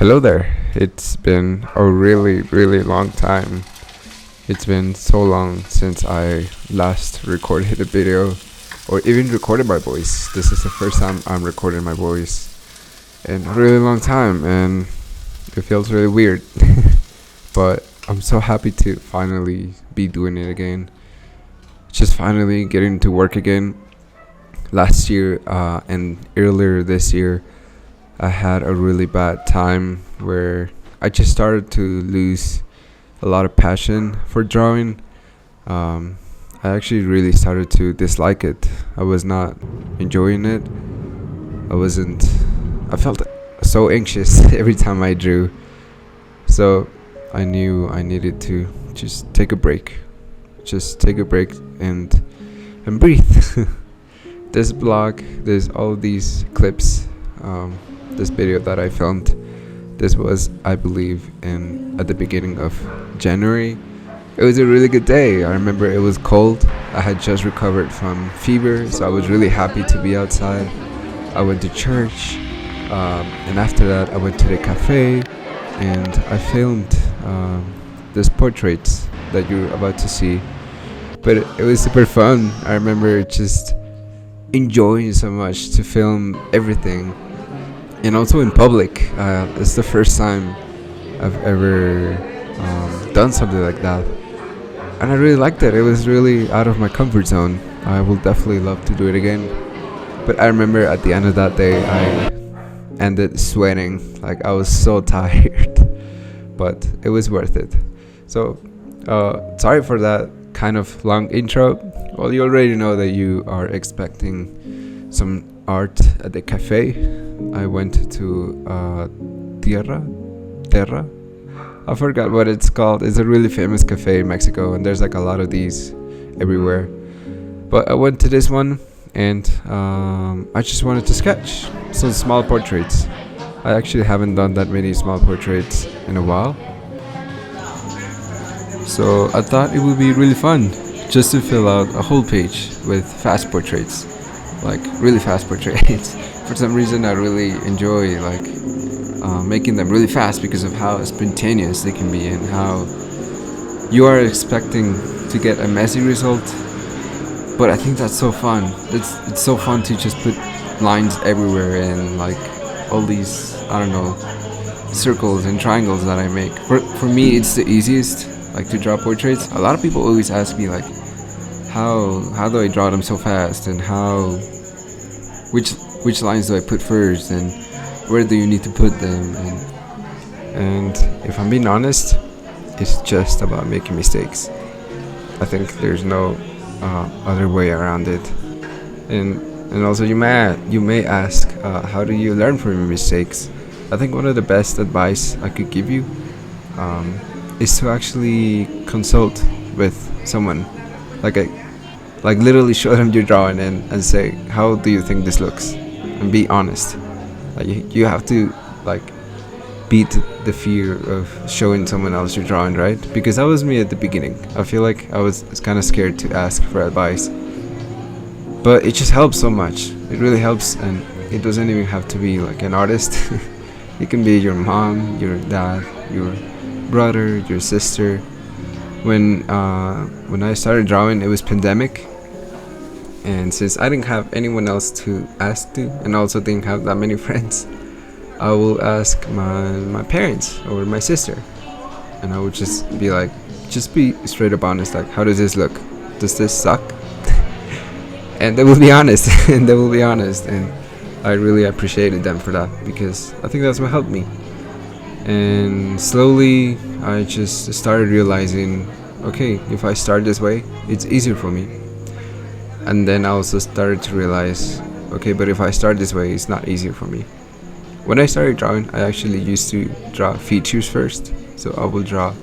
Hello there. It's been a really, really long time. It's been so long since I last recorded a video or even recorded my voice. This is the first time I'm recording my voice in a really long time, and it feels really weird. But I'm so happy to finally be doing it again. Just finally getting to work again. Last year and earlier this year, I had a really bad time where I just started to lose a lot of passion for drawing. I actually really started to dislike it. I was not enjoying it. I wasn't. I felt so anxious every time I drew. So I knew I needed to just take a break. Just take a break and breathe. This blog, there's all these clips. This video that I filmed. This was, I believe, at the beginning of January. It was a really good day. I remember it was cold. I had just recovered from fever, so I was really happy to be outside. I went to church, and after that I went to the cafe, and I filmed these portraits that you're about to see. But it was super fun. I remember just enjoying so much to film everything, and also in public. It's the first time I've ever done something like that, and I really liked it. It was really out of my comfort zone. I will definitely love to do it again. But I remember at the end of that day, I ended sweating. Like, I was so tired, but it was worth it. So, sorry for that kind of long intro. Well, you already know that you are expecting some art at the cafe. I went to Terra. I forgot what it's called. It's a really famous cafe in Mexico, and there's like a lot of these everywhere. But I went to this one, and I just wanted to sketch some small portraits. I actually haven't done that many small portraits in a while, so I thought it would be really fun just to fill out a whole page with fast portraits, like really fast portraits. For some reason, I really enjoy making them really fast because of how spontaneous they can be and how you are expecting to get a messy result. But I think that's so fun. It's so fun to just put lines everywhere and like all these, I don't know, circles and triangles that I make. For me, it's the easiest, like, to draw portraits. A lot of people always ask me like, how do I draw them so fast, and which lines do I put first, and where do you need to put them, and if I'm being honest, it's just about making mistakes. I think there's no other way around it. And also you may ask, how do you learn from your mistakes? I think one of the best advice I could give you is to actually consult with someone, like literally show them your drawing and say, how do you think this looks, and be honest. Like, you have to like beat the fear of showing someone else your drawing, right? Because that was me at the beginning. I feel like I was kind of scared to ask for advice, but it just helps so much. It really helps, and it doesn't even have to be like an artist. It can be your mom, your dad, your brother, your sister. When I started drawing, it was pandemic, and since I didn't have anyone else to ask to, and also didn't have that many friends, I will ask my parents or my sister, and I would just be straight up honest, like, how does this look? Does this suck? And they will be honest, and I really appreciated them for that, because I think that's what helped me. And slowly I just started realizing, okay, if I start this way, it's easier for me. And then I also started to realize, okay, but if I start this way, it's not easier for me. When I started drawing, I actually used to draw features first. So I will draw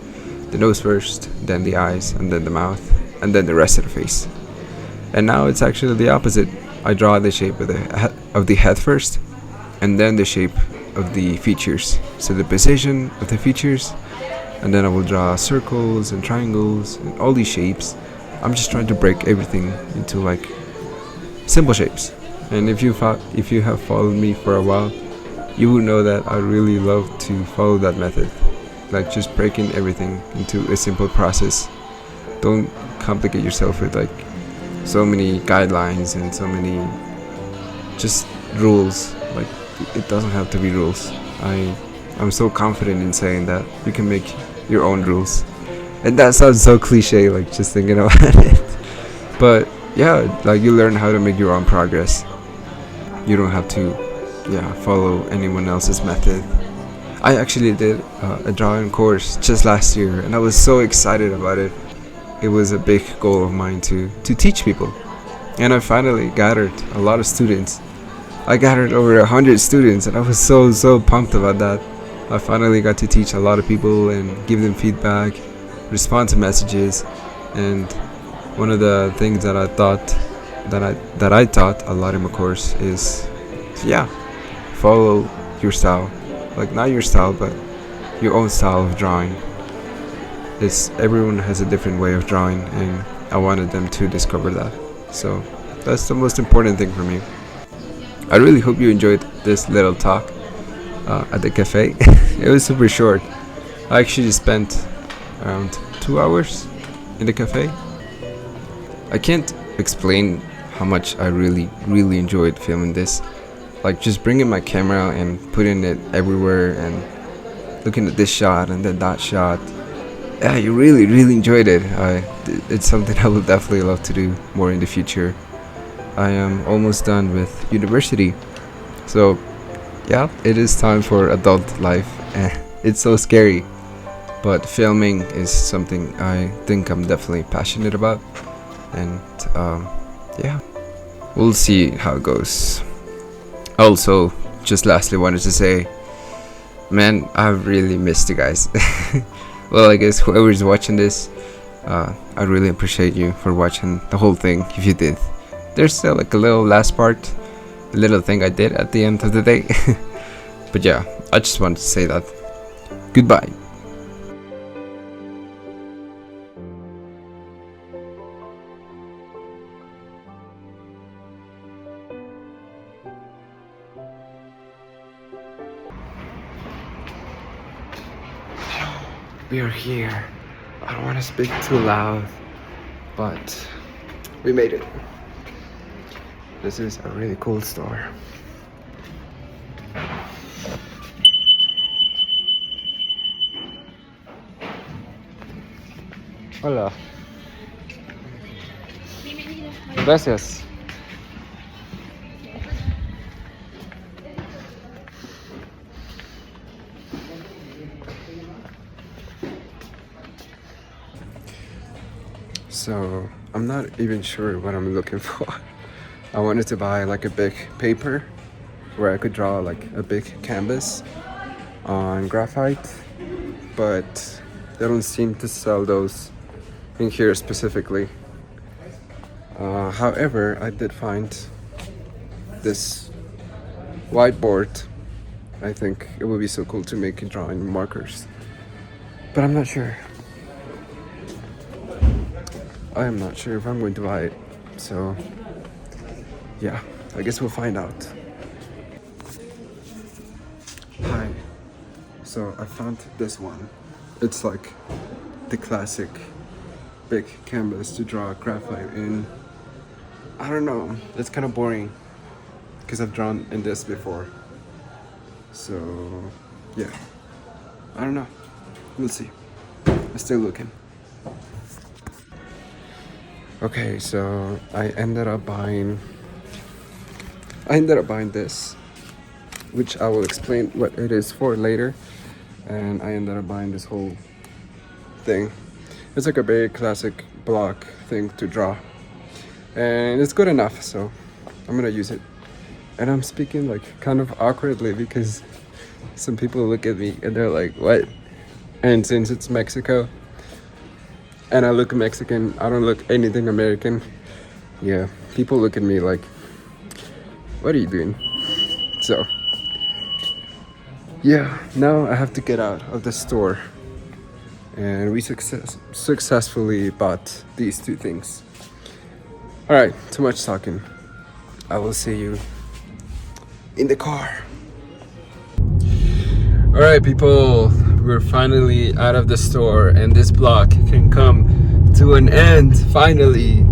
the nose first, then the eyes, and then the mouth, and then the rest of the face. And now it's actually the opposite. I draw the shape of the head first, and then the shape of the features. So the position of the features, and then I will draw circles and triangles and all these shapes. I'm just trying to break everything into like simple shapes. And if you have followed me for a while, you will know that I really love to follow that method. Like just breaking everything into a simple process. Don't complicate yourself with like so many guidelines and so many just rules. Like it doesn't have to be rules. I'm so confident in saying that you can make your own rules. And that sounds so cliche, like just thinking about it. But yeah, like you learn how to make your own progress. You don't have to, yeah, follow anyone else's method. I actually did a drawing course just last year, and I was so excited about it. It was a big goal of mine to teach people, and I finally gathered a lot of students. I gathered over 100 students, and I was so pumped about that. I finally got to teach a lot of people and give them feedback, respond to messages, and one of the things that I thought that I taught a lot in my course is, yeah, follow your style, like not your style, but your own style of drawing. It's everyone has a different way of drawing, and I wanted them to discover that. So that's the most important thing for me. I really hope you enjoyed this little talk at the cafe. It was super short. I actually spent around 2 hours in the cafe. I can't explain how much I really enjoyed filming this. Like just bringing my camera and putting it everywhere and looking at this shot and then that shot. Yeah, you really enjoyed it. It's something I will definitely love to do more in the future. I am almost done with university, so yeah, it is time for adult life. It's so scary, but filming is something I think I'm definitely passionate about, and yeah, we'll see how it goes. Also, just lastly, wanted to say, man, I've really missed you guys. Well, I guess whoever's watching this, I really appreciate you for watching the whole thing. If you did, there's still like a little last part, a little thing I did at the end of the day. But yeah, I just wanted to say that. Goodbye. We are here. I don't want to speak too loud, but we made it. This is a really cool store. Hola. Gracias. So I'm not even sure what I'm looking for. I wanted to buy like a big paper where I could draw like a big canvas on graphite, but they don't seem to sell those in here specifically. However, I did find this whiteboard. I think it would be so cool to make drawing markers, but I'm not sure. I am not sure if I'm going to buy it, so yeah, I guess we'll find out. Hi. So I found this one. It's like the classic big canvas to draw graphite in. I don't know, it's kind of boring because I've drawn in this before. So yeah, I don't know. We'll see. I'm still looking. Okay, so I ended up buying this, which I will explain what it is for later. And I ended up buying this whole thing. It's like a very classic block thing to draw, and it's good enough, so I'm gonna use it. And I'm speaking like kind of awkwardly because some people look at me and they're like, what? And since it's Mexico and I look Mexican, I don't look anything American. Yeah, people look at me like, what are you doing? So yeah, now I have to get out of the store, and we successfully bought these two things. All right, too much talking. I will see you in the car. Alright people, we're finally out of the store and this vlog can come to an end finally.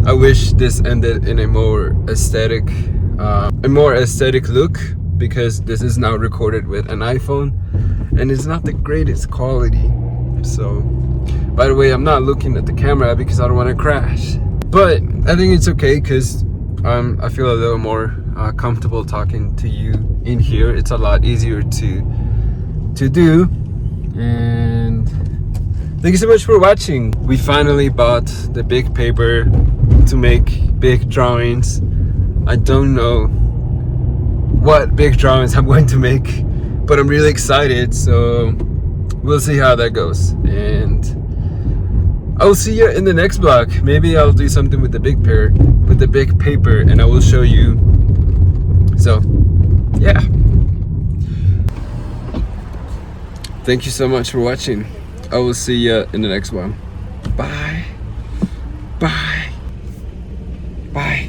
I wish this ended in a more aesthetic look, because this is now recorded with an iPhone and it's not the greatest quality. So, by the way, I'm not looking at the camera because I don't want to crash. But I think it's okay because I feel a little more comfortable talking to you in here. It's a lot easier to do. And thank you so much for watching. We finally bought the big paper to make big drawings. I don't know what big drawings I'm going to make, but I'm really excited, so we'll see how that goes. And I'll see you in the next vlog. Maybe I'll do something with the big paper and I will show you. So yeah, thank you so much for watching. I will see you in the next one. Bye. Bye. Bye.